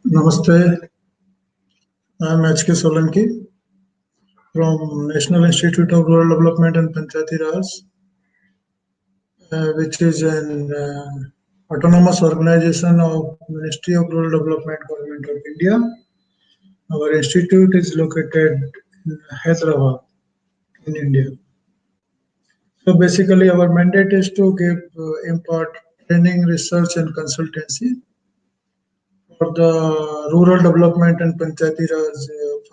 Namaste, I am H.K. Solanki from National Institute of Rural Development and Panchayati Raj, which is an autonomous organization of Ministry of Rural Development, Government of India. Our institute is located in Hyderabad, in India. So basically, our mandate is to impart training, research, and consultancy for the rural development and Panchayati Raj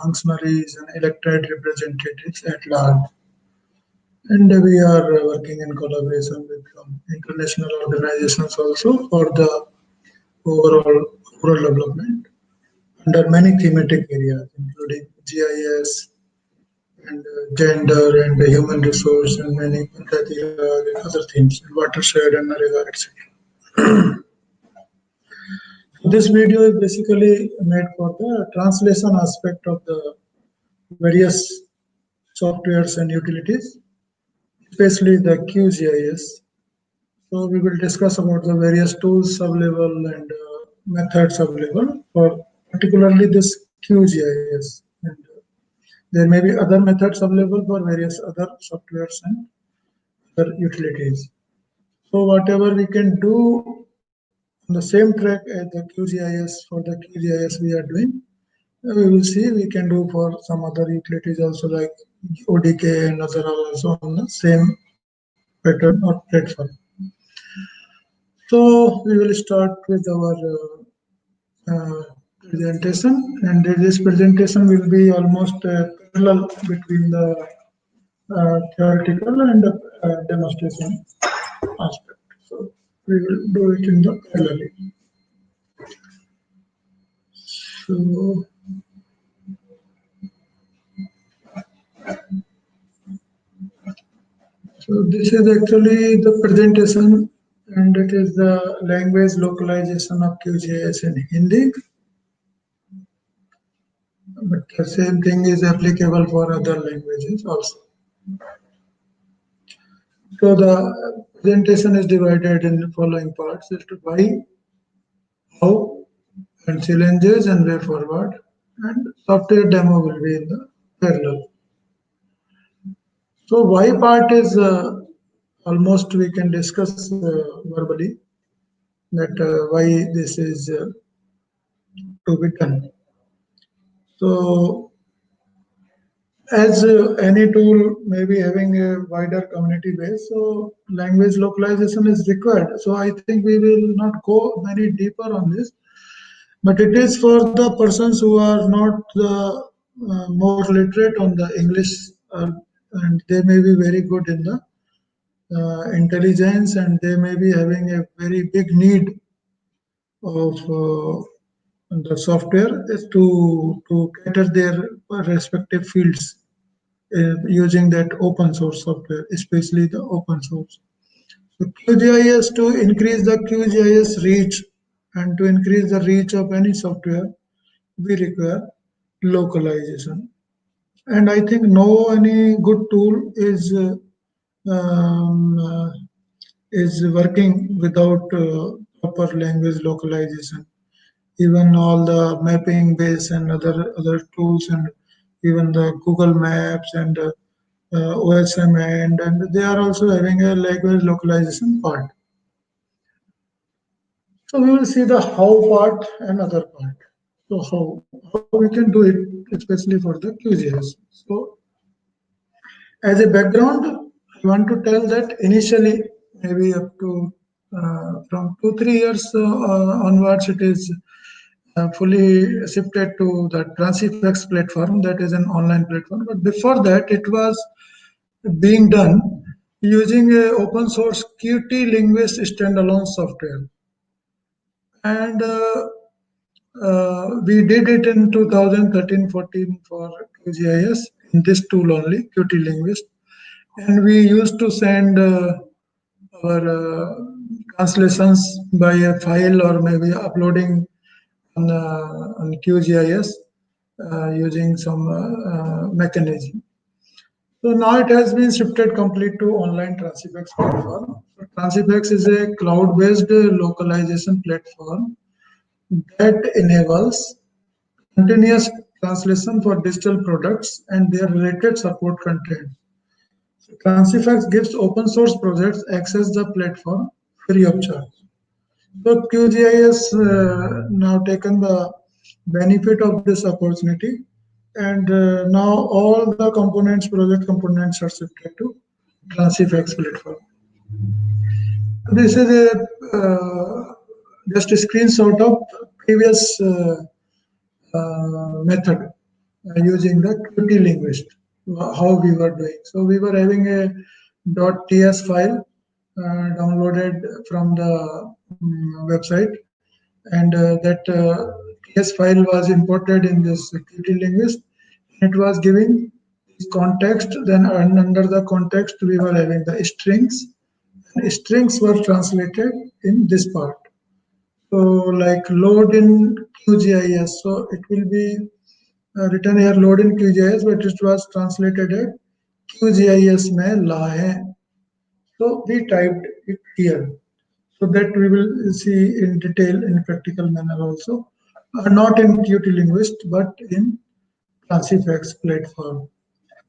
functionaries and elected representatives at large. And we are working in collaboration with some international organizations also for the overall rural development under many thematic areas, including GIS and gender and human resource and many Panchayati Raj and other themes, watershed and NREGA, etc. This video is basically made for the translation aspect of the various softwares and utilities, especially the QGIS. So we will discuss about the various tools available and methods available for particularly this QGIS. And there may be other methods available for various other softwares and other utilities. So whatever we can do on the same track as the QGIS for the QGIS we are doing, we will see we can do for some other utilities also like ODK and other are also on the same pattern or platform. So we will start with our presentation, and this presentation will be almost parallel between the theoretical and the demonstration aspect. So we will do it in the parallel. So this is actually the presentation, and it is the language localization of QGIS in Hindi. But the same thing is applicable for other languages also. So the presentation is divided in the following parts: as to why, how, and challenges and way forward. And software demo will be in the parallel. So why part is almost we can discuss verbally that why this is to be done. So as any tool may be having a wider community base, so language localization is required. So I think we will not go very deeper on this, but it is for the persons who are not more literate on the English, and they may be very good in the intelligence, and they may be having a very big need of the software is to cater their respective fields using that open source software, especially the open source. So QGIS, to increase the QGIS reach and to increase the reach of any software, we require localization. And I think no any good tool um, uh, is working without proper language localization. Even all the mapping base and other tools, and even the Google Maps and OSM, and they are also having a language localization part. So we will see the how part and other part. So how we can do it, especially for the QGIS. So as a background, I want to tell that initially, maybe up to from 2 3 years onwards, it is fully shifted to the Transifex platform, that is an online platform. But before that, it was being done using a open source Qt Linguist standalone software. And we did it in 2013-14 for QGIS in this tool only, Qt Linguist. And we used to send our translations by a file or maybe uploading on QGIS using some mechanism. So now it has been shifted complete to online Transifex platform. So Transifex is a cloud-based localization platform that enables continuous translation for digital products and their related support content. So Transifex gives open source projects access the platform free of charge. So QGIS now taken the benefit of this opportunity, and now all the components, project components, are shifted to Transifex platform. This is a just a screenshot of previous method using the Qt linguist, how we were doing. So we were having a .ts file downloaded from the website, and that TS file was imported in this Qt linguist. It was giving context, then under the context we were having the strings, and strings were translated in this part. So like load in QGIS, so it will be written here load in QGIS, but it was translated as QGIS mein la hai. So we typed it here, so that we will see in detail in practical manner also, not in Qt linguist but in Transifex platform.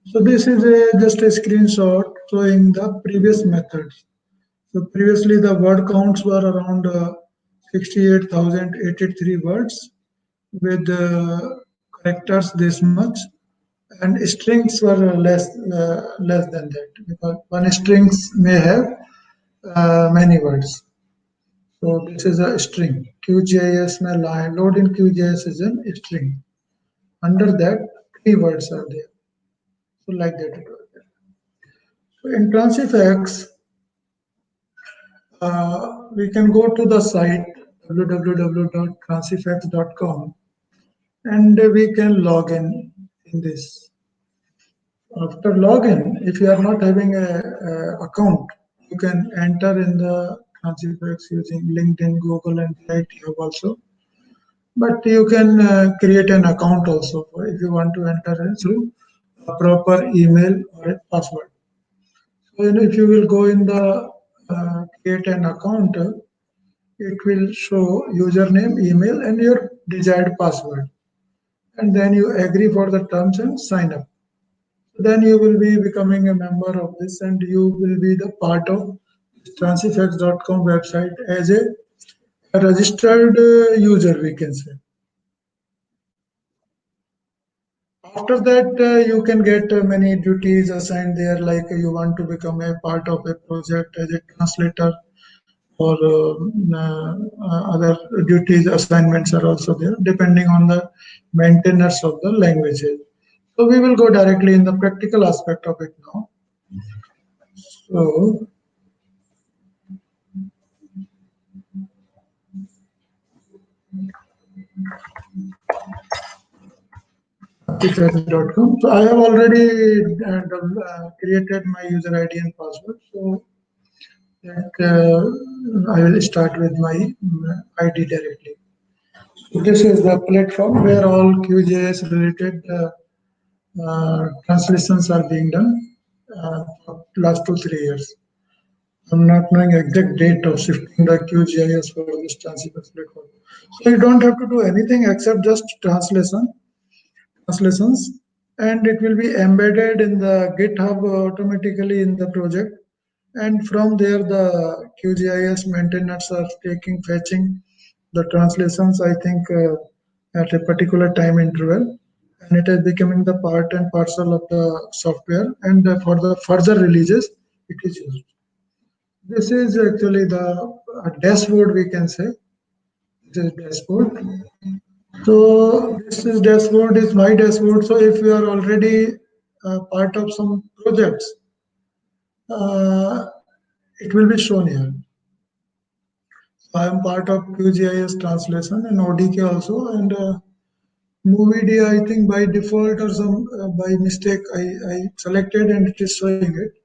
So this is just a screenshot showing the previous methods. So previously the word counts were around 68,083 words with characters this much, and strings were less than that, because one strings may have many words. So this is a string. QGIS mein line load in QGIS is a string. Under that, three words are there. So like that it was there. So in Transifex, we can go to the site www.transifex.com, and we can log in this. After login, if you are not having a account, you can enter in the Transifex using LinkedIn, Google, and IT Hub also. But you can create an account also if you want to enter in through a proper email or a password. So if you will go in the create an account, it will show username, email, and your desired password. And then you agree for the terms and sign up. Then you will be becoming a member of this, and you will be the part of transifex.com website as a registered user, we can say. After that, you can get many duties assigned there, like you want to become a part of a project as a translator, or other duties assignments are also there, depending on the maintainers of the languages. So we will go directly in the practical aspect of it now. So transifex.com. So I have already created my user ID and password. So that I will start with my ID directly. So this is the platform where all QGIS related translations are being done for last 2 3 years. I'm not knowing exact date of shifting the QGIS for this Transifex platform. So you don't have to do anything except just translations, and it will be embedded in the GitHub automatically in the project. And from there, the QGIS maintainers are taking fetching the translations, I think, at a particular time interval, and it is becoming the part and parcel of the software. And for the further releases, it is used. This is actually the dashboard, we can say. This is dashboard. So this is dashboard is my dashboard. So if you are already part of some projects, uh, it will be shown here. So I am part of QGIS translation and ODK also, and MovieD, I think by default or some by mistake I selected and it is showing it.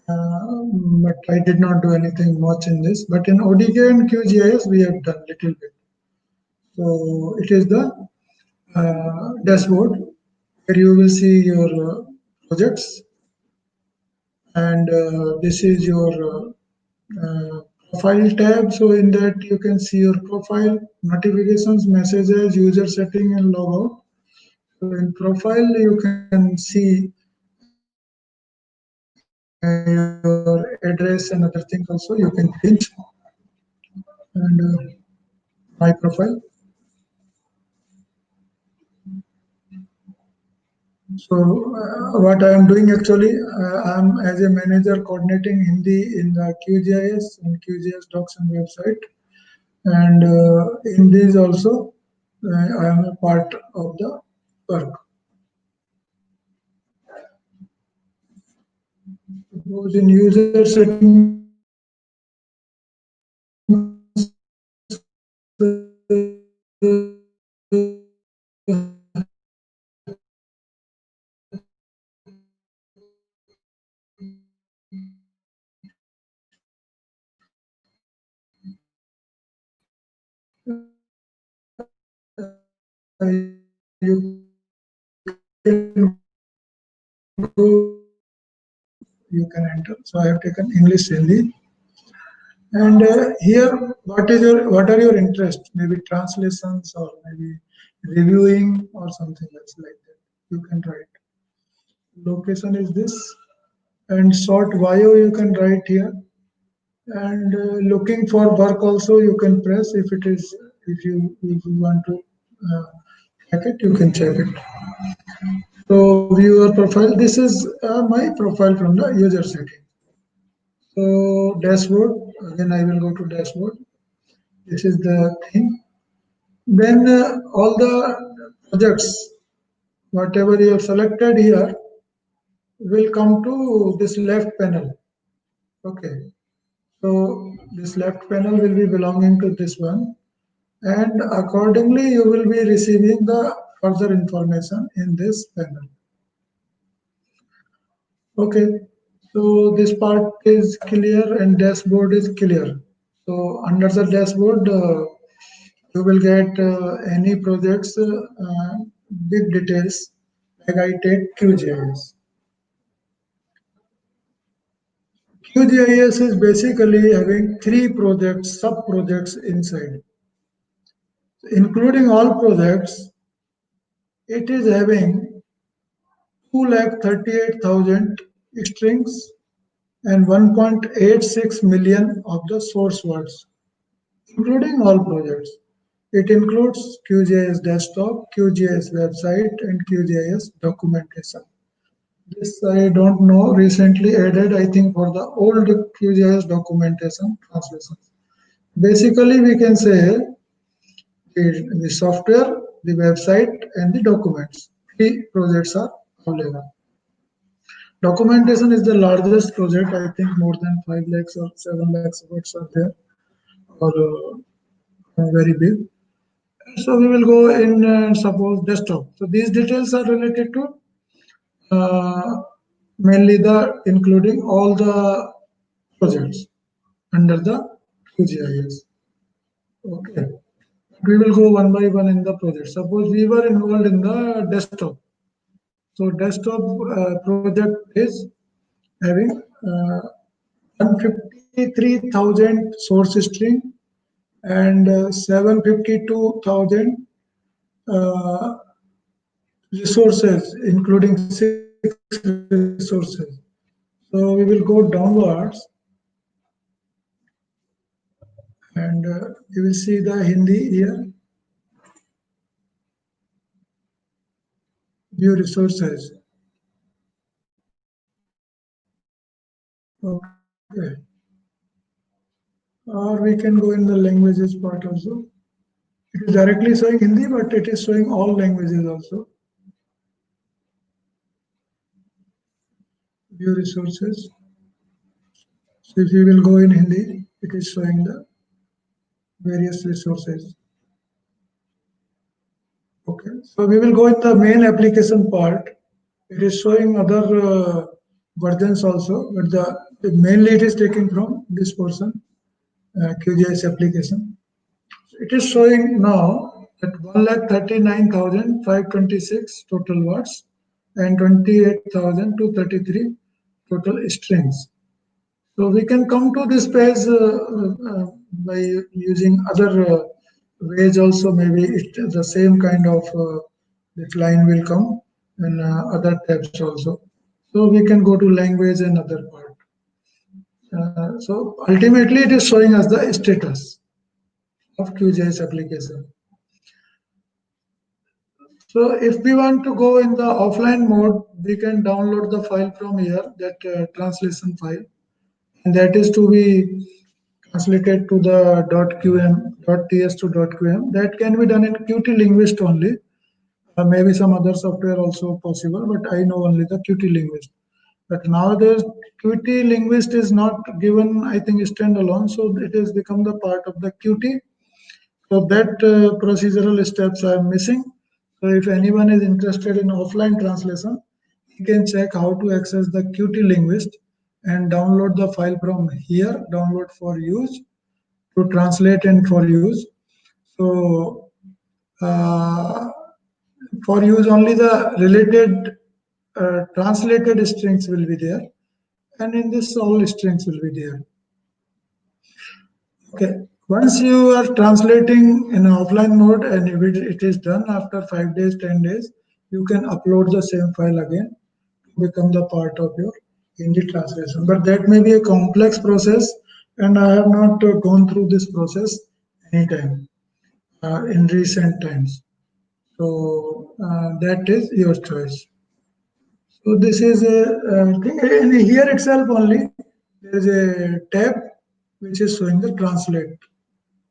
But I did not do anything much in this. But in ODK and QGIS we have done little bit. So it is the dashboard where you will see your projects and this is your profile tab. So in that you can see your profile, notifications, messages, user setting, and logout. So in profile you can see your address and other things also. You can change, and my profile. So what I am doing actually, I am as a manager coordinating Hindi in the QGIS and QGIS Docs and website, and in this also I am a part of the work. Suppose in user setting, you can go, you can enter. So I have taken English, Hindi, and here what are your interests? Maybe translations or maybe reviewing or something else like that. You can write. Location is this, and short bio you can write here, and looking for work also you can press if it is, if you want to uh, check it, you can check it. So view your profile. This is my profile from the user setting. So dashboard, again I will go to dashboard. This is the thing. Then all the projects whatever you have selected here will come to this left panel. Okay, so this left panel will be belonging to this one, and accordingly you will be receiving the further information in this panel. Okay, so this part is clear and dashboard is clear. So under the dashboard you will get any projects big details, like I take QGIS. QGIS is basically having three projects, sub projects inside. Including all projects, it is having 238,000 strings and 1.86 million of the source words, including all projects. It includes QGIS desktop, QGIS website, and QGIS documentation. This I don't know, recently added, I think, for the old QGIS documentation translations. Basically, we can say the software, the website, and the documents. Three projects are available. Documentation is the largest project. I think more than 5 lakhs or 7 lakhs words are there, or very big. So we will go in suppose desktop. So these details are related to uh, mainly the including all the projects under the QGIS. Okay. We will go one by one in the project. Suppose we were involved in the desktop. So desktop project is having 153,000 source string and 752,000 uh, resources, including 6 resources. So we will go downwards, and you will see the Hindi here, view resources. Okay. Or we can go in the languages part also. It is directly showing Hindi, but it is showing all languages also. View resources. So if you will go in Hindi, it is showing the various resources. Okay, so we will go in the main application part. It is showing other versions also, but mainly it is taken from this portion, QGIS application. It is showing now that 1,39,526 total watts and 28,233 total strings. So we can come to this page by using other ways also. Maybe the same kind of this line will come in other tabs also. So we can go to language and other part. So ultimately it is showing us the status of QGIS application. So if we want to go in the offline mode, we can download the file from here, that translation file, and that is to be translated to the .ts to .qm. That can be done in Qt Linguist only. Maybe some other software also possible, but I know only the Qt Linguist. But nowadays, Qt Linguist is not given, I think, standalone, so it has become the part of the Qt. So that procedural steps I am missing. So if anyone is interested in offline translation, you can check how to access the Qt Linguist and download the file from here, download for use, to translate and for use. So uh, for use only the related translated strings will be there, and in this all strings will be there. Okay. Once you are translating in offline mode and if it is done after 5 days, 10 days, you can upload the same file again to become the part of your Hindi translation. But that may be a complex process, and I have not gone through this process anytime in recent times. So that is your choice. So this is a thing, and here itself only there is a tab which is showing the translate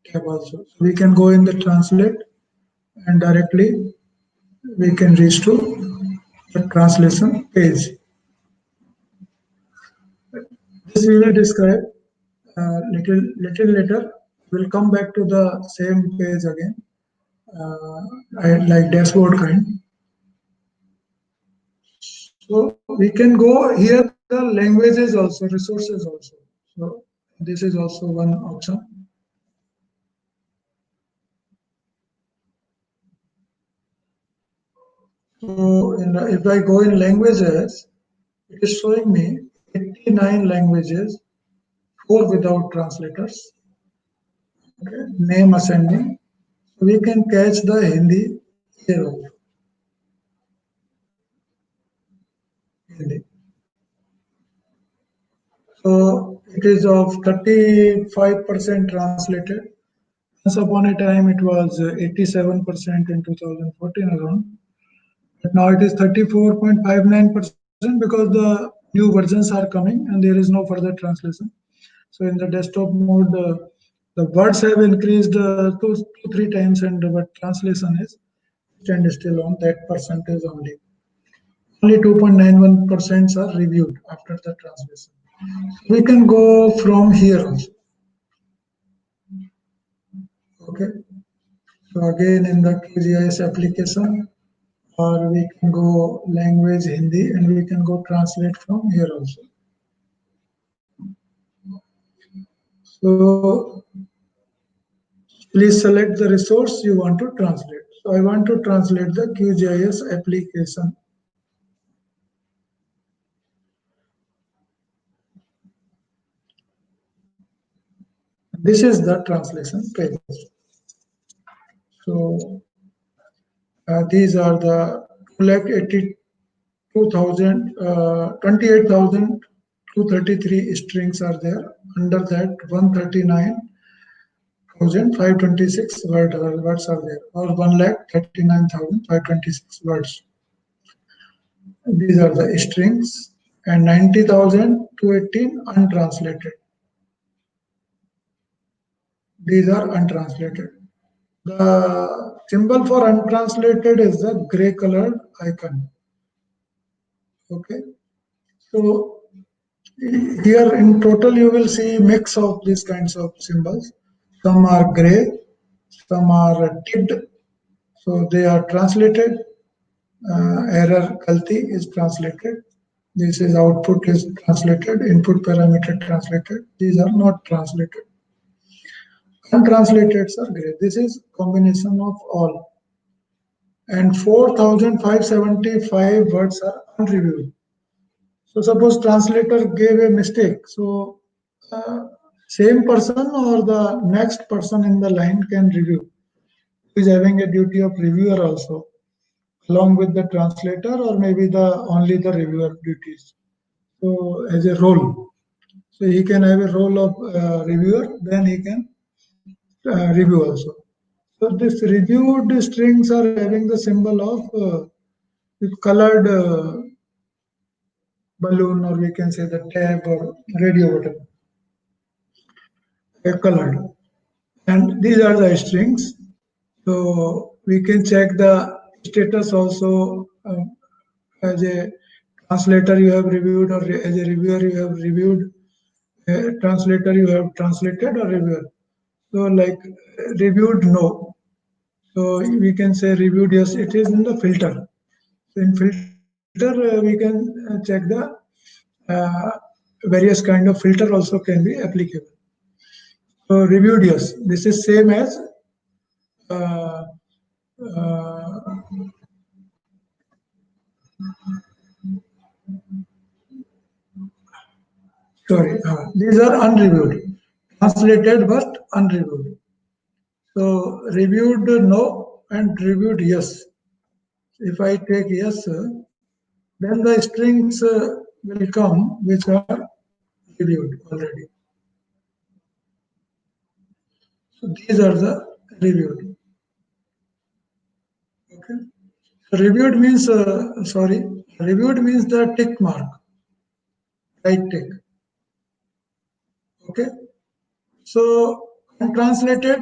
tab also. So we can go in the translate and directly we can reach to the translation page. This we will describe little later. We'll come back to the same page again, like dashboard kind. So we can go here the languages also, resources also. So this is also one option. So if I go in languages, it is showing me 89 languages, 4 without translators. Okay. Name ascending. So we can catch the Hindi here also. Hindi. So it is of 35% translated. Once upon a time it was 87% in 2014 around. But now it is 34.59% because the new versions are coming and there is no further translation. So in the desktop mode, the words have increased two, 3 times, and but translation is stand still on that percentage only. Only 2.91% are reviewed after the translation. We can go from here also. Okay. So again in the QGIS application, or we can go language Hindi and we can go translate from here also. So please select the resource you want to translate. So I want to translate the QGIS application. This is the translation page. So these are the 28,233 strings are there. Under that 139,526 words are there, or 1,39,526 words. These are the strings, and 90,218 untranslated. These are untranslated. The symbol for untranslated is the gray colored icon. Okay. So here in total you will see mix of these kinds of symbols. Some are gray, some are ticked. So they are translated. Error galti is translated. This is output is translated. Input parameter translated. These are not translated. Untranslated are gray. This is combination of all. And 4,575 words are unreviewed. So suppose translator gave a mistake. So same person or the next person in the line can review. Who is having a duty of reviewer also, along with the translator, or maybe the only the reviewer duties. So as a role. So he can have a role of reviewer, then he can review also. So this reviewed strings are having the symbol of with colored balloon, or we can say the tab or radio button, colored. And these are the strings. So we can check the status also as a translator you have reviewed, or as a reviewer you have reviewed, translator you have translated, or reviewer. So like reviewed no. So we can say reviewed yes, it is in the filter. So in filter we can check the uh, various kind of filter also can be applicable. So reviewed yes, this is same as uh, uh, sorry, these are unreviewed, translated but unreviewed. So reviewed no and reviewed yes. If I take yes, then the strings will come which are reviewed already. So these are the reviewed. Okay. So reviewed means sorry. Reviewed means the tick mark, right tick. Okay. So untranslated,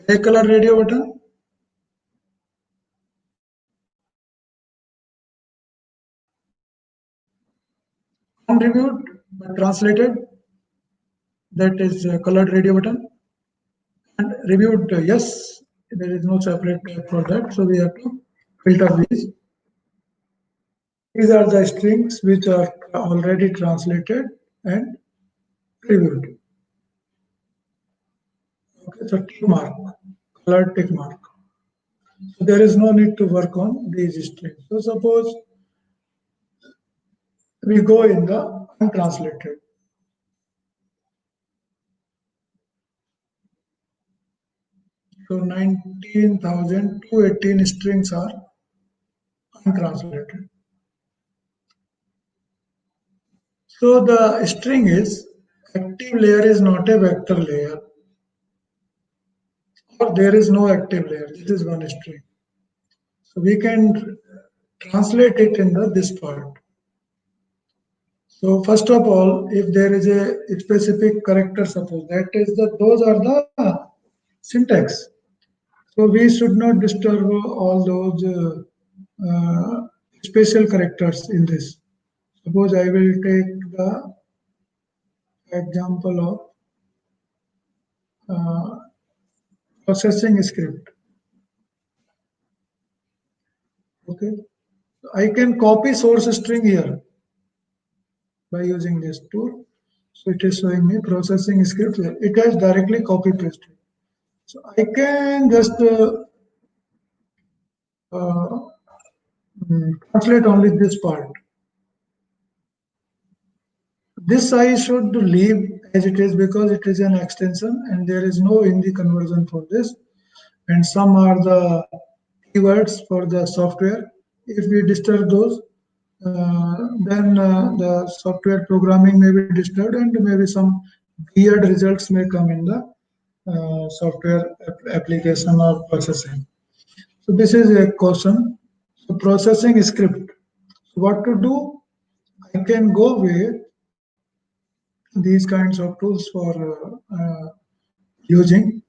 gray color radio button. Unreviewed but translated, that is colored radio button. And reviewed yes, there is no separate tab for that. So we have to filter these. These are the strings which are already translated and reviewed. Okay, so tick mark, colored tick mark. So there is no need to work on these strings. So suppose we go in the untranslated. So 19,218 strings are untranslated. So the string is active layer is not a vector layer, or there is no active layer. This is one string. So we can translate it in the this part. So first of all, if there is a specific character, suppose that is the those are the syntax. So we should not disturb all those special characters in this. Suppose I will take the example of processing script. Okay, I can copy source string here by using this tool. So it is showing me processing script here. It has directly copy pasted. So I can just uh, translate only this part. This I should leave as it is because it is an extension and there is no Hindi conversion for this. And some are the keywords for the software. If we disturb those, then the software programming may be disturbed and maybe some weird results may come in the software application or processing. So this is a question. So processing script. So what to do? I can go with these kinds of tools for using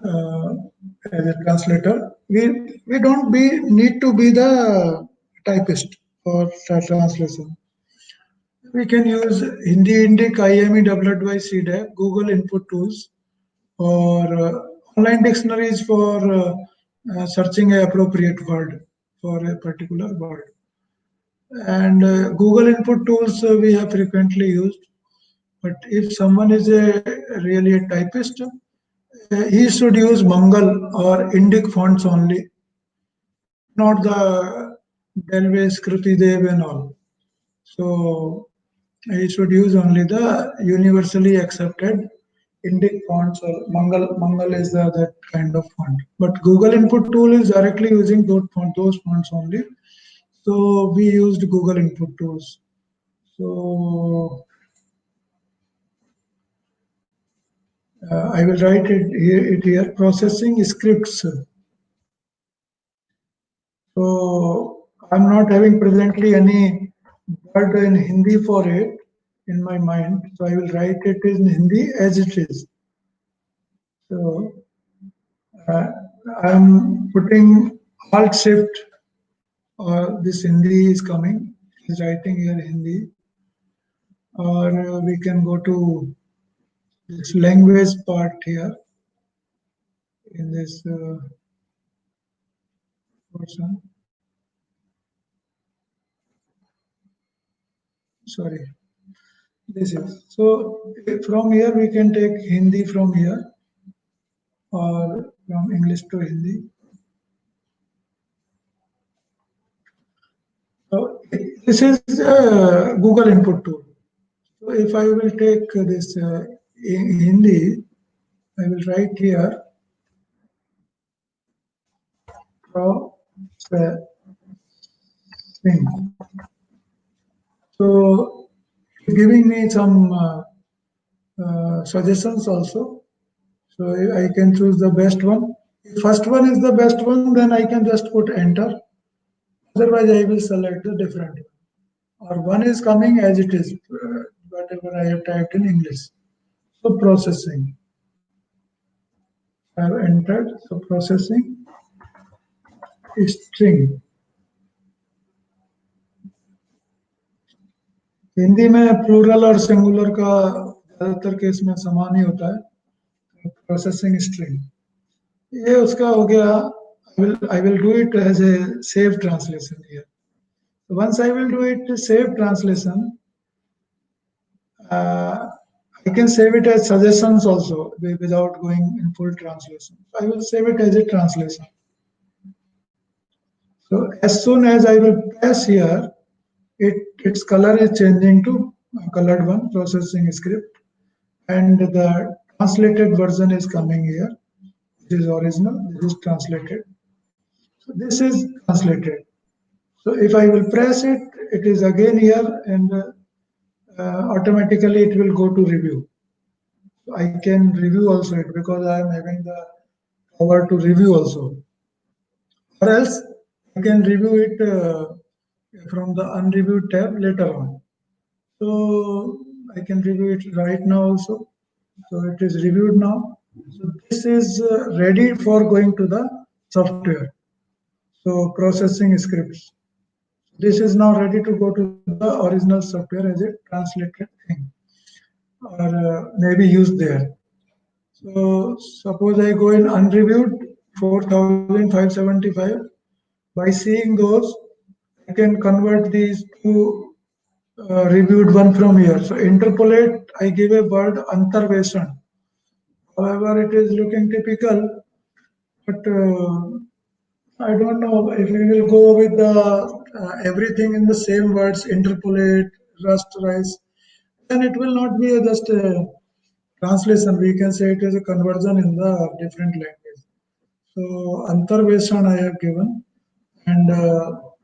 uh, as a translator. We don't be need to be the typist for translation. We can use Hindi Indic, IME, CDAP, Google Input Tools, or online dictionaries for searching a appropriate word for a particular word. And Google Input Tools we have frequently used. But if someone is a really a typist, he should use Mangal or Indic fonts only, not the Delva's, Kriti Dev and all. So I should use only the universally accepted Indic fonts, or Mangal is that kind of font. But Google Input Tool is directly using those fonts only. So we used Google Input Tools. So I will write it here, processing scripts. So I'm not having presently any word in Hindi for it in my mind. So I will write it in Hindi as it is. So uh, I'm putting Alt Shift, or this Hindi is coming. Is writing here Hindi, or we can go to this language part here in this portion. Sorry, this is so. From here we can take Hindi from here, or from English to Hindi. So this is Google Input Tool. So if I will take this Hindi, I will write here processing. So it's giving me some suggestions also. So I can choose the best one. If first one is the best one, then I can just put enter. Otherwise, I will select the different one. Or one is coming as it is, whatever I have typed in English. So processing. I have entered. So processing string. Hindi में plural और singular का ज्यादातर case में समान ही होता है. Processing string ये उसका हो गया. I will do it as a save translation here. Once I will do it save translation, I can save it as suggestions also without going in full translation. I will save it as a translation. So as soon as I will press here, its color is changing to colored one, processing script, and the translated version is coming here. This is original, this is translated. So this is translated. So if I will press it, it is again here, and automatically it will go to review. So I can review also it because I am having the power to review also. Or else I can review it from the unreviewed tab later on. So I can review it right now also. So it is reviewed now. So this is ready for going to the software. So processing scripts. This is now ready to go to the original software as a translated thing, or maybe used there. So suppose I go in unreviewed 4575. By seeing those, I can convert these to reviewed one from here. So interpolate, I give a word antarvesan. However, it is looking typical, but I don't know if we will go with the everything in the same words, interpolate, rasterize, then it will not be just a translation. We can say it is a conversion in the different language. So antarvesan I have given, and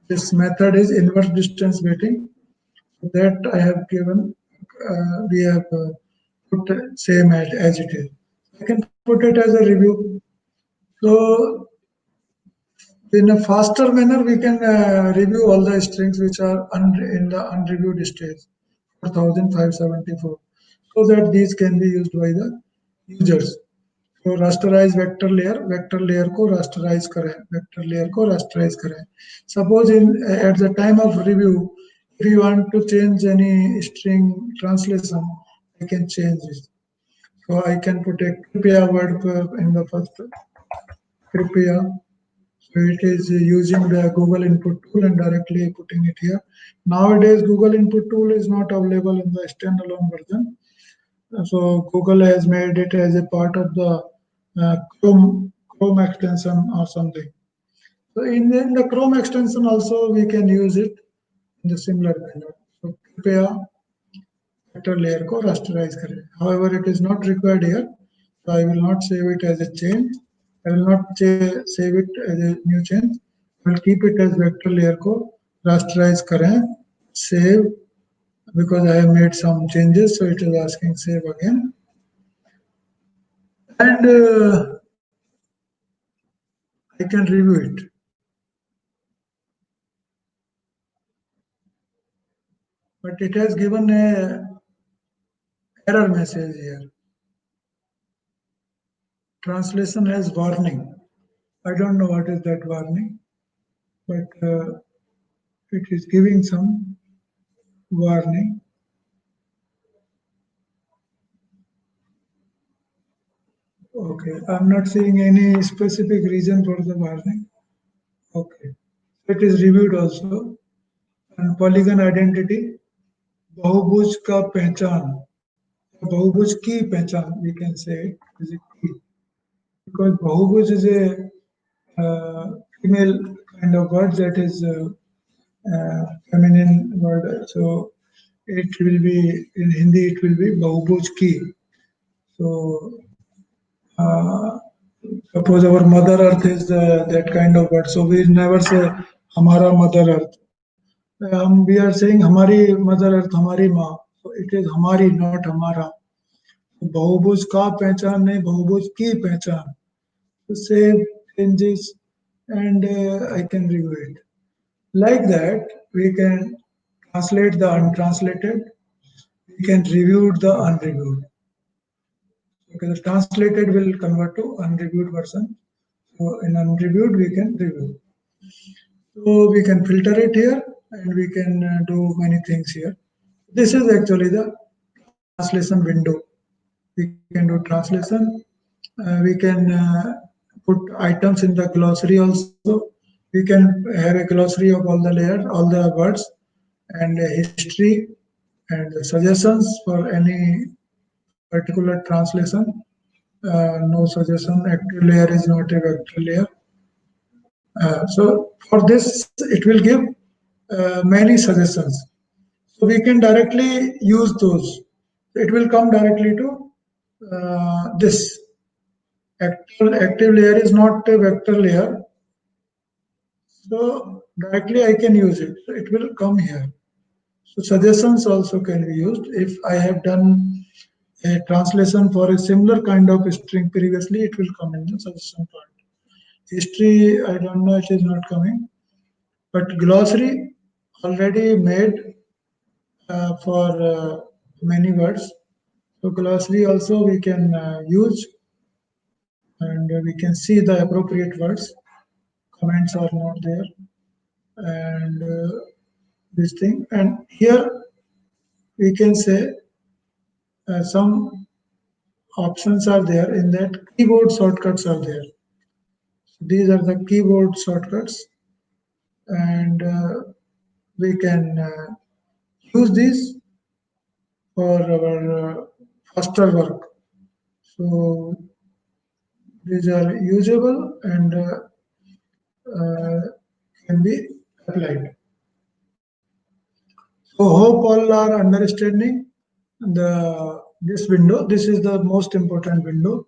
this method is inverse distance weighting. That I have given. We have put same as it is. I can put it as a review. So in a faster manner, we can review all the strings which are in the unreviewed stage, 4574, so that these can be used by the users. So rasterize vector layer को rasterize करें, vector layer को rasterize करें. Suppose at the time of review, if you want to change any string translation, I can change it. So I can put a कृपया word in the first कृपया. So it is using the Google Input Tool and directly putting it here. Nowadays, Google Input Tool is not available in the standalone version. So Google has made it as a part of the Chrome extension or something. So in the Chrome extension also we can use it in the similar manner. So prepare vector layer को rasterize करें. However, it is not required here, so I will not save it as a change. I will not save it as a new change. I will keep it as vector layer को rasterize करें. Save, because I have made some changes, so it is asking save again. And I can review it. But it has given a error message here. Translation has warning. I don't know what is that warning, but it is giving some warning. Okay, I'm not seeing any specific reason for the warning. Okay, it is reviewed also. And polygon identity, बहुभुज का पहचान, बहुभुज की पहचान, we can say is a key, because बहुभुज is a female kind of word that is feminine word, so it will be in Hindi. It will be बहुभुज की. So suppose our mother earth is that kind of word, so we never say हमारा mother earth. We are saying हमारी mother earth, हमारी माँ. So it is हमारी, not हमारा. बहुभुज का पहचान नहीं, बहुभुज की पहचान. So save changes and I can review it. Like that, we can translate the untranslated. We can review the unreviewed. Okay, the translated will convert to unreviewed version. So in unreviewed, we can review. So we can filter it here and we can do many things here. This is actually the translation window. We can do translation. We can put items in the glossary also. We can have a glossary of all the layers, all the words, and history and suggestions for any particular translation. No suggestion. Active layer is not a vector layer. So for this, it will give many suggestions. So we can directly use those. It will come directly to this. Active layer is not a vector layer. So directly I can use it. So it will come here. So suggestions also can be used. If I have done a translation for a similar kind of string previously, it will come in the suggestion part. History, I don't know, it is not coming. But glossary already made for many words. So glossary also we can use, and we can see the appropriate words. Comments are not there, and this thing. And here we can say some options are there. In that, keyboard shortcuts are there. So these are the keyboard shortcuts, and we can use these for our faster work. So these are usable and can be applied. So hope all are understanding this window. This is the most important window,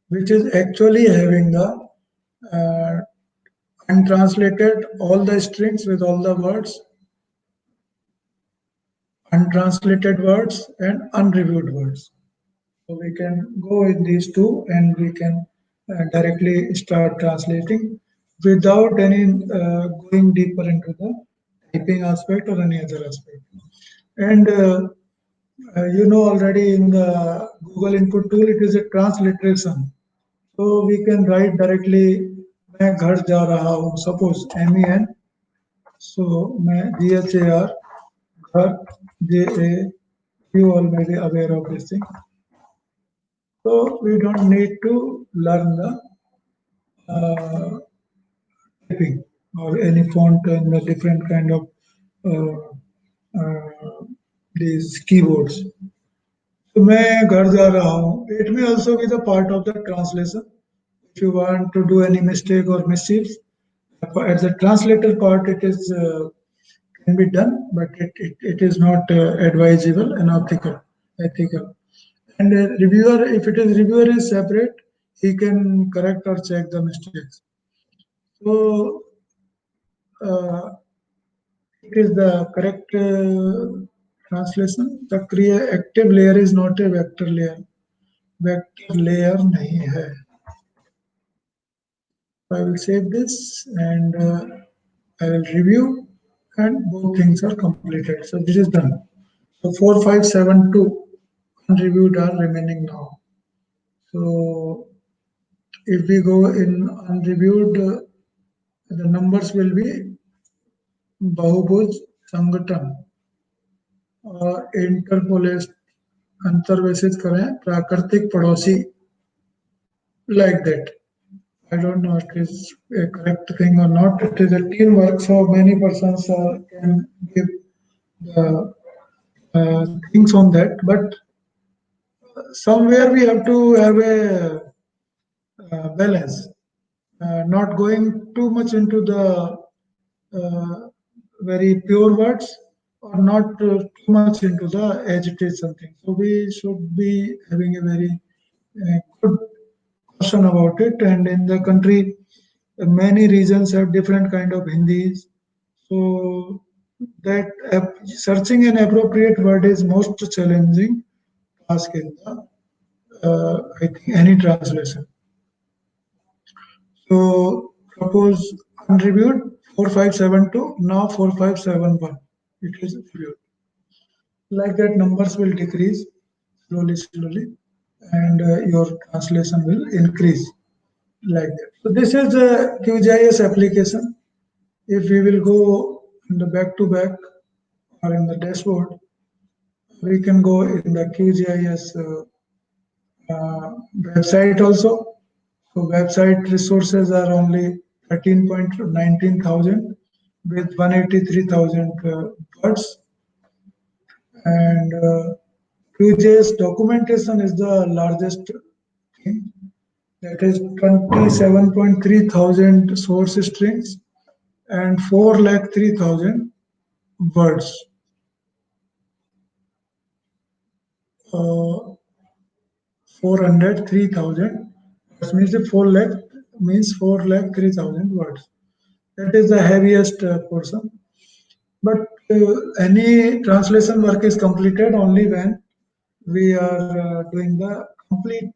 which is actually having the uh, untranslated all the strings with all the words, untranslated words and unreviewed words. So we can go in these two and we can directly start translating without any going deeper into the typing aspect or any other aspect. And you know already in the Google input tool, it is a transliteration. So we can write directly, मैं घर जा रहा हूँ, suppose MEN. So मैं GHAR, घर, JA, you already aware of this thing. So we don't need to learn the typing or any font and the different kind of these keyboards. So मैं घर जा रहा हूँ. It may also be the part of the translation. If you want to do any mistake or mischief, at the translator part, it is can be done, but it is not advisable and ethical. And a reviewer, if it is reviewer is separate, he can correct or check the mistakes. So it is the correct translation. The active layer is not a vector layer. Vector layer nahi hai. I will save this and I will review, and both things are completed. So this is done. So 4572 unreviewed are remaining now. So if we go in unreviewed, the numbers will be Bahubhuj Sangathan और interpolate अंतर्वेशित करें प्राकृतिक पड़ोसी like that. I don't know if it is a correct thing or not. It is a teamwork, so many persons can give the things on that. But somewhere we have to have a balance, not going too much into the very pure words or not too much into the agitated something. So we should be having a very good caution about it. And in the country, many regions have different kind of Hindis. So that searching an appropriate word is most challenging task in the I think any translation. So suppose unreviewed 4572, now 4571. It is reviewed. Like that, numbers will decrease slowly, and your translation will increase like that. So this is the QGIS application. If we will go in the back to back or in the dashboard, we can go in the QGIS website also. So website resources are only 13.19 thousand with 183,000 words, and QGIS documentation is the largest thing. That is 27.3 thousand source strings and 4,03,000 words. 403,000. That means 4 lakh means 4,03,000 words. That is the heaviest portion. But any translation work is completed only when we are doing the complete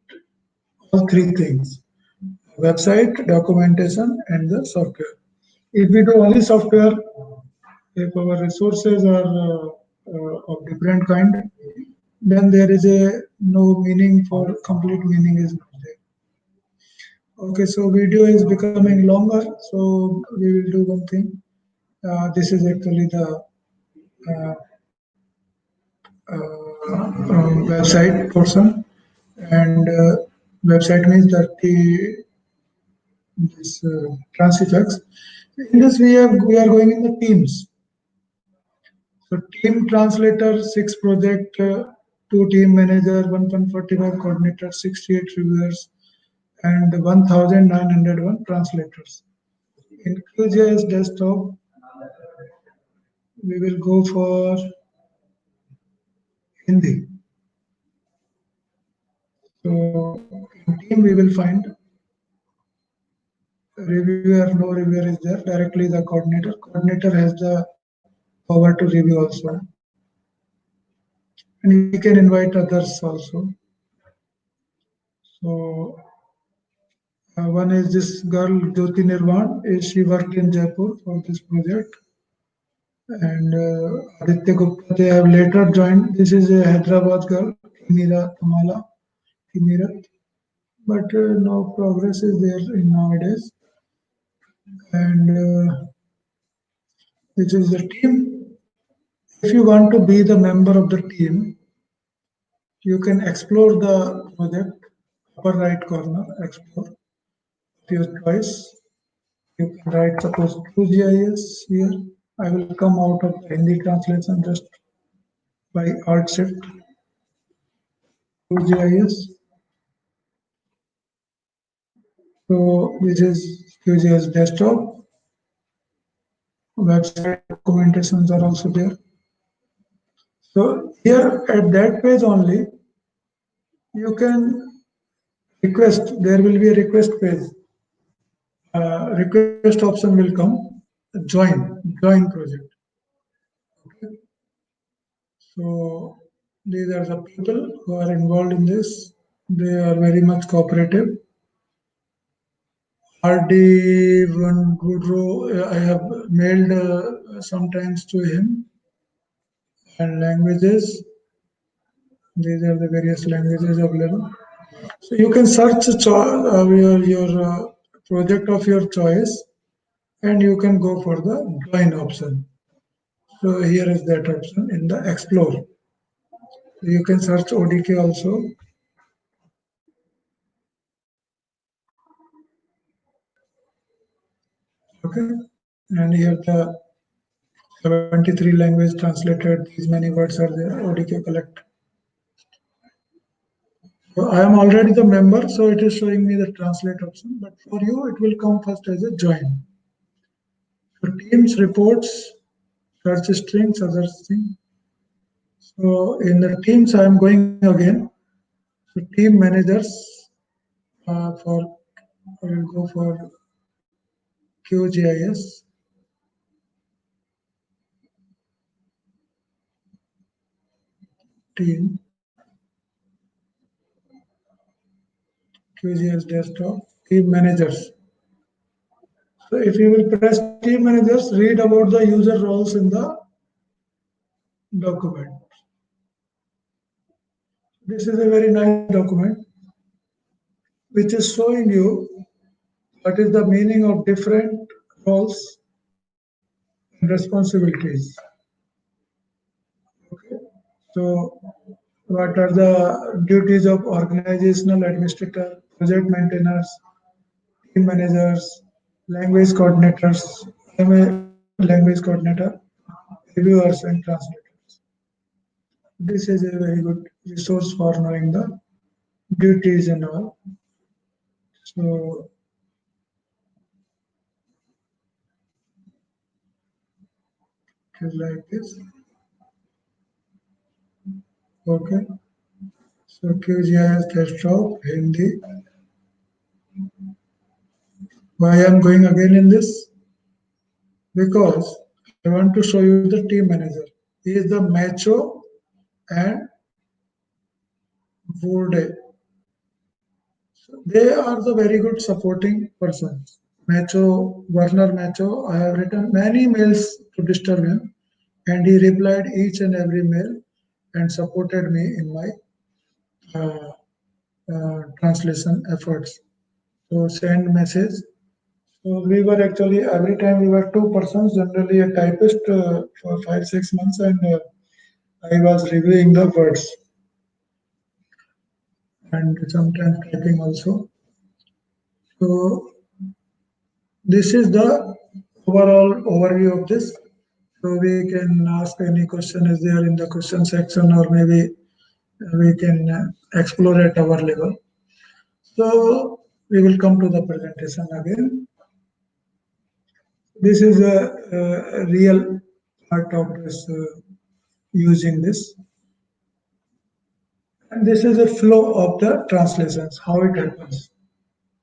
all three things: website, documentation, and the software. If we do only software, if our resources are of different kind, then there is a no meaning for complete meaning is not there. Okay, so video is becoming longer, so we will do one thing. This is actually the uh, website portion, and website means that this Transifex. In this, we are going in the teams. So team translator, 6 project, 2 team manager, 1.45 coordinator, 68 reviewers, and 1,901 translators. In QGIS desktop, we will go for Hindi. So in team, we will find reviewer, no reviewer is there, directly the coordinator. Coordinator has the power to review also. And he can invite others also. So one is this girl, Jyoti Nirvan. She worked in Jaipur for this project. And Aditya Gupta, they have later joined. This is a Hyderabad girl, Kimira Tamala, Kimirat. But no progress is there in nowadays. And this is the team. If you want to be the member of the team, you can explore the project, upper right corner, explore, your choice. You can write suppose QGIS here. I will come out of the Hindi translation just by Alt Shift. QGIS. So this is QGIS desktop. Website documentations are also there. So here at that page only, you can request. There will be a request page. Request option will come. Join project. Okay. So these are the people who are involved in this. They are very much cooperative. RD Van Goodrow, I have mailed sometimes to him. And languages, these are the various languages available. So you can search your project of your choice, and you can go for the join option. So here is that option in the explore. You can search ODK also. Okay, and here the 73 language translated. These many words are there. ODK collect. So I am already the member, so it is showing me the translate option. But for you, it will come first as a join. So teams reports, search strings, other thing. So in the teams, I am going again. So team managers for I will go for QGIS. Team QGIS desktop team managers. So if you will press team managers, read about the user roles in the document. This is a very nice document which is showing you what is the meaning of different roles and responsibilities. Okay. So what are the duties of organizational administrator, project maintainers, team managers, language coordinators, I'm a language coordinator, reviewers and translators. This is a very good resource for knowing the duties and all. So it is like this. Okay. So QGIS desktop, Hindi. Why I am going again in this? Because I want to show you the team manager. He is the Macho and Wurde. So they are the very good supporting persons. Macho, Werner Macho, I have written many mails to disturb him, and he replied each and every mail and supported me in my translation efforts. So send message. So we were actually every time we were two persons, generally a typist for 5 6 months, and I was reviewing the words and sometimes typing also. So this is the overall overview of this. So we can ask any question is there in the question section, or maybe we can explore at our level. So we will come to the presentation again. This is a real part of this using this. And this is a flow of the translations, how it happens.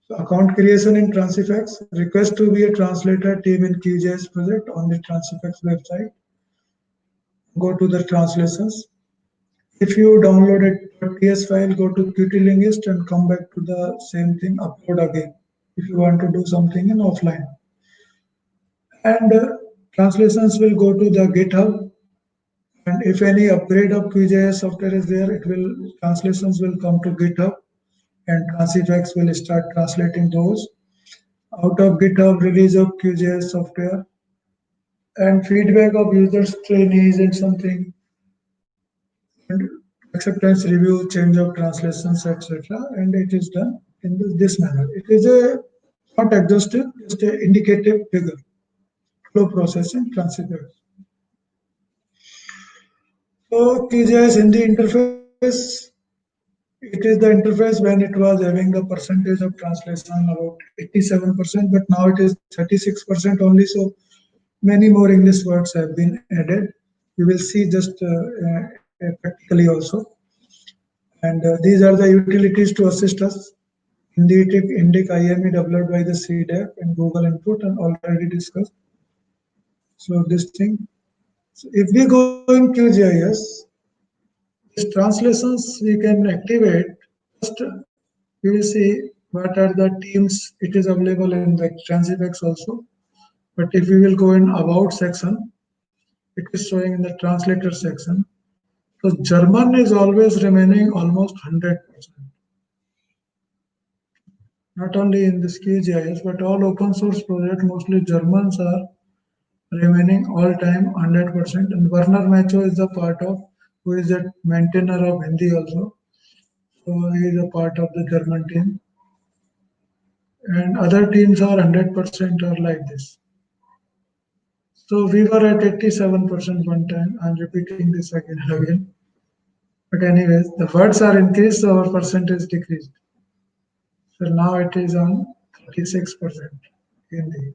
So account creation in Transifex, request to be a translator team in QGIS project on the Transifex website. Go to the translations. If you download a TS file, go to Qt Linguist and come back to the same thing, upload again. If you want to do something in offline. And translations will go to the GitHub. And if any upgrade of QGIS software is there, it will translations will come to GitHub, and Transifex will start translating those. Out of GitHub release of QGIS software and feedback of users, trainees, and something, and acceptance review, change of translations, etc. And it is done in this manner. It is a not exhaustive, just a indicative figure. Flow processing, Transifex. So QGIS in the interface, it is the interface when it was having the percentage of translation about 87%, but now it is 36% only. So Many more English words have been added. You will see just practically also. And these are the utilities to assist us. Inditic, Indic, IME developed by the CDAP and Google Input and already discussed. So this thing. So if we go in QGIS, these translations we can activate. First, we will see what are the teams. It is available in the Transifex also. But if we will go in About section, it is showing in the Translator section. So German is always remaining almost 100%. Not only in this QGIS, but all open source projects, mostly Germans are remaining all time 100%. And Werner Macho is the part of, who is a maintainer of Hindi also. So he is a part of the German team. And other teams are 100% or like this. So we were at 87% one time. I'm repeating this again and again. But anyways, the words are increased, so our percentage decreased. So now it is on 36% Hindi.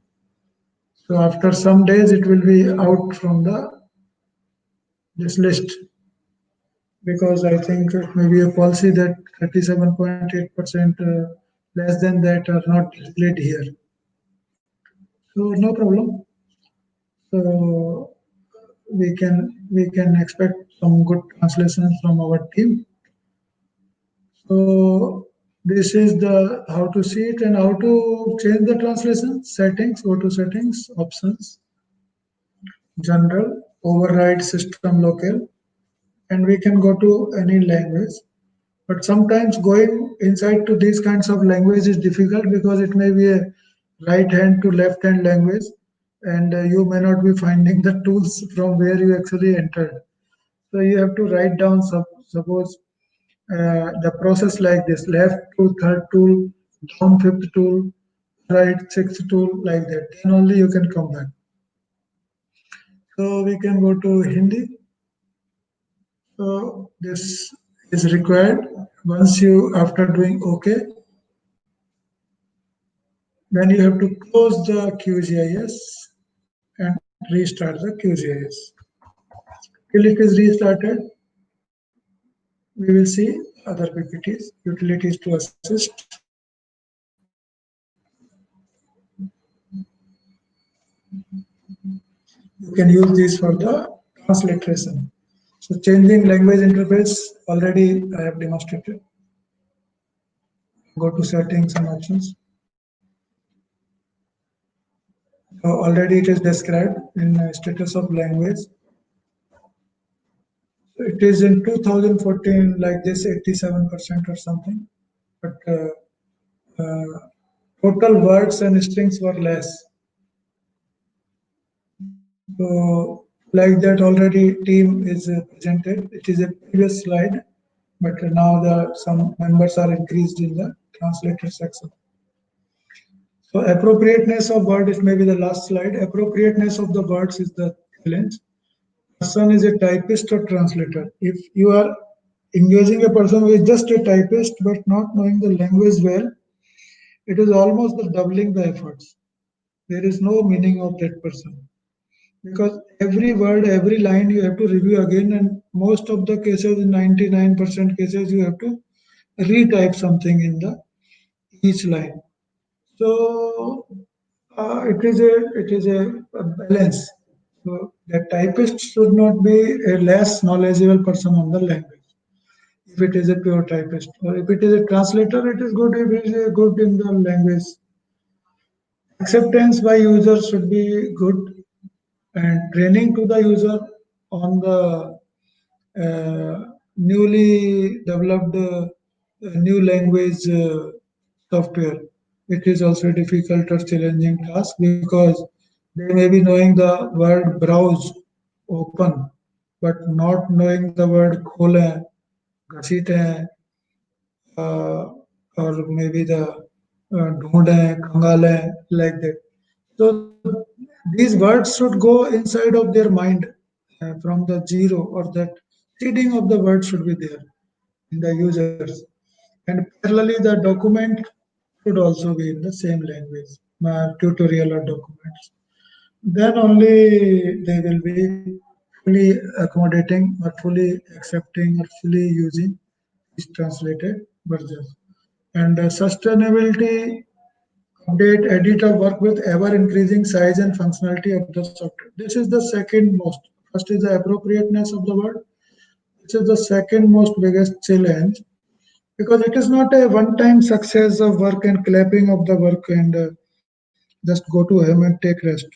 So after some days, it will be out from the this list, because I think it may be a policy that 37.8% less than that are not displayed here. So no problem. So we can expect some good translations from our team. So this is the how to see it and how to change the translation settings. Go to settings, options, general, override system local, and we can go to any language. But sometimes going inside to these kinds of language is difficult because it may be a right hand to left hand language, and you may not be finding the tools from where you actually entered. So you have to write down, suppose the process like this: left to third tool, down fifth tool, right sixth tool, like that. Then only you can come back. So we can go to Hindi. So this is required. Once you, after doing OK, then you have to close the QGIS and restart the QGIS. Till it is restarted, we will see other PPTs, utilities to assist. You can use these for the transliteration. So changing language interface, already I have demonstrated. Go to settings and options. So already it is described in status of language. So it is in 2014 like this, 87% or something. But total words and strings were less. So like that already team is presented. It is a previous slide, but now some members are increased in the translator section. So appropriateness of word is maybe the last slide. Appropriateness of the words is the challenge. Person is a typist or translator. If you are engaging a person who is just a typist but not knowing the language well, it is almost the doubling the efforts. There is no meaning of that person, because every word, every line you have to review again, and most of the cases, in 99% cases, you have to retype something in the each line. So it is a balance. So the typist should not be a less knowledgeable person on the language. If it is a pure typist, or if it is a translator, it is good if it is good in the language. Acceptance by user should be good, and training to the user on the newly developed new language software. It is also a difficult or challenging task, because they may be knowing the word browse, open, but not knowing the word khole, घसीटे, or maybe the ढूंढे, खंगाले, like that. So these words should go inside of their mind from the zero, or that seeding of the word should be there in the users. And parallelly, the document should also be in the same language, tutorial or documents. then only they will be fully accommodating or fully accepting or fully using these translated versions. And sustainability update, edit or work with ever increasing size and functionality of the software. This is the second most. First is the appropriateness of the word. This is the second most biggest challenge because it is not a one-time success of work and clapping of the work and just go to home and take rest.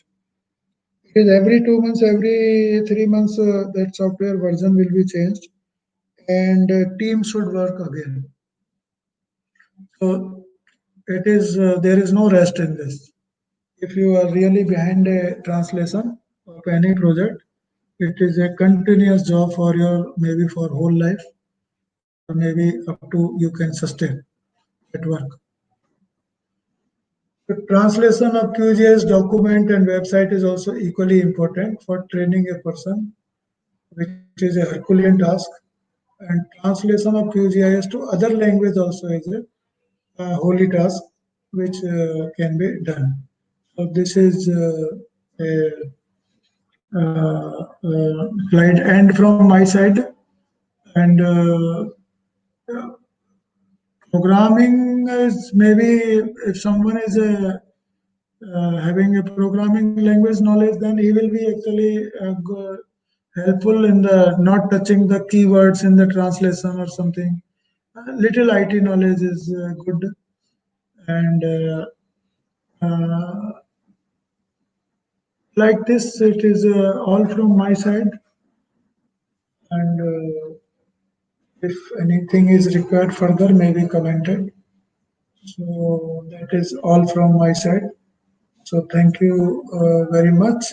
It is every 2 months, every 3 months, that software version will be changed and team should work again. So it is there is no rest in this. If you are really behind a translation of any project, it is a continuous job for your maybe for whole life or maybe up to you can sustain at work. The translation of QGIS document and website is also equally important for training a person, which is a Herculean task. And translation of QGIS to other language also is a holy task which can be done. So this is a slide end from my side. And programming is maybe if someone is having a programming language knowledge, then he will be actually helpful in the not touching the keywords in the translation or something. Little IT knowledge is good, and uh, like this, it is all from my side. And if anything is required further, maybe commented. So that is all from my side. So thank you very much.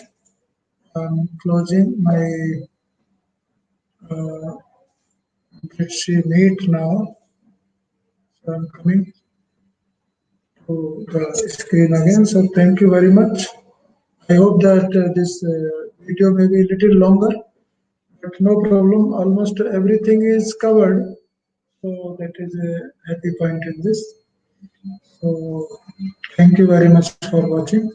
I'm closing my uh, let's see meet now. So I'm coming to the screen again. So thank you very much. I hope that this video may be a little longer, but no problem. Almost everything is covered. So that is a happy point in this. So thank you very much for watching.